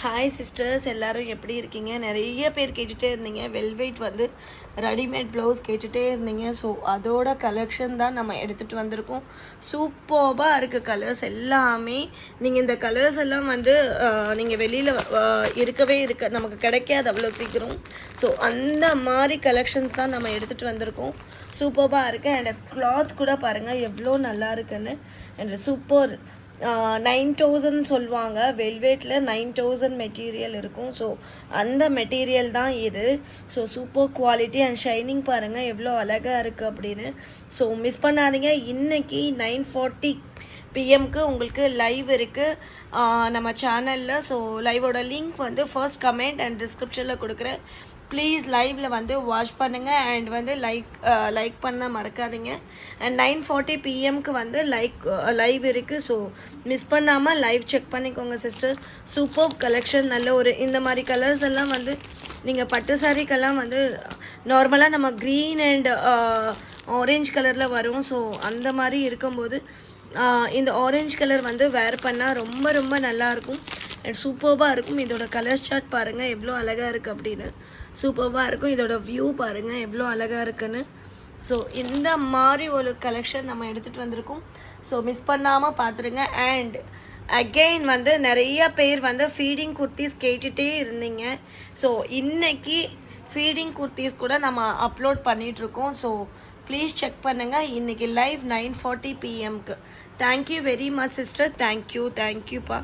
Hi sisters, எல்லோரும் எப்படி இருக்கீங்க? நிறைய பேர் கேட்டுகிட்டே இருந்தீங்க. வெல்வெயிட் வந்து ரெடிமேட் ப்ளவுஸ் கேட்டுகிட்டே இருந்தீங்க. ஸோ அதோட கலெக்ஷன் தான் நம்ம எடுத்துகிட்டு வந்திருக்கோம். சூப்பர்பாக இருக்குது கலர்ஸ் எல்லாமே. நீங்கள் இந்த கலர்ஸ் எல்லாம் வந்து நீங்கள் வெளியில் நமக்கு கிடைக்காது அவ்வளோ சீக்கிரம். ஸோ அந்த மாதிரி கலெக்ஷன்ஸ் தான் நம்ம எடுத்துகிட்டு வந்திருக்கோம். சூப்பர்பாக இருக்குது. அண்ட் கிளாத் கூட பாருங்கள் எவ்வளோ நல்லா இருக்குன்னு. அண்ட் சூப்பர் 9000 சொல்லுவாங்க. வெல்வெட்டில் 9000 மெட்டீரியல் இருக்கும். ஸோ அந்த மெட்டீரியல் தான் இது. So super quality and shining பாருங்கள் எவ்வளோ அழகாக இருக்குது அப்படின்னு. ஸோ மிஸ் பண்ணாதீங்க. இன்றைக்கி 9:40 பிஎம்க்கு உங்களுக்கு லைவ் இருக்குது நம்ம சேனலில். ஸோ லைவோட லிங்க் வந்து ஃபர்ஸ்ட் கமெண்ட் அண்ட் டிஸ்கிரிப்ஷனில் கொடுக்குறேன். ப்ளீஸ் லைவில் வந்து வாட்ச் பண்ணுங்கள் அண்ட் வந்து லைக் பண்ண மறக்காதீங்க. அண்ட் 9:40 பிஎம்க்கு வந்து லைவ் இருக்குது. ஸோ மிஸ் பண்ணாமல் லைவ் செக் பண்ணிக்கோங்க சிஸ்டர். Super collection. நல்ல ஒரு இந்த மாதிரி கலர்ஸ் எல்லாம் வந்து நீங்கள் பட்டு சாரீக்கெல்லாம் வந்து நார்மலாக நம்ம க்ரீன் அண்ட் ஆரேஞ்ச் கலரில் வரும். ஸோ அந்த மாதிரி இருக்கும்போது இந்த ஆரஞ்ச் கலர் வந்து வேர் பண்ணால் ரொம்ப ரொம்ப நல்லாயிருக்கும் அண்ட் சூப்பர்பாக இருக்கும். இதோட கலர் சார்ட் பாருங்கள் எவ்வளோ அழகாக இருக்குது அப்படின்னு. சூப்பர்பாக இருக்கும். இதோட வியூ பாருங்கள் எவ்வளோ அழகாக இருக்குன்னு. ஸோ இந்த மாதிரி ஒரு கலெக்ஷன் நம்ம எடுத்துகிட்டு வந்திருக்கோம். ஸோ மிஸ் பண்ணாமல் பார்த்துருங்க. அண்ட் அகெயின் வந்து நிறைய பேர் வந்து ஃபீடிங் குர்த்திஸ் கேட்டுகிட்டே இருந்தீங்க. ஸோ இன்றைக்கி ஃபீடிங் குர்த்திஸ் கூட நம்ம அப்லோட் பண்ணிகிட்ருக்கோம். ஸோ ப்ளீஸ் செக் பண்ணுங்கள். இன்றைக்கி லைவ் 9:40 பிஎம்க்கு. Thank you very much sister. தேங்க்யூப்பா.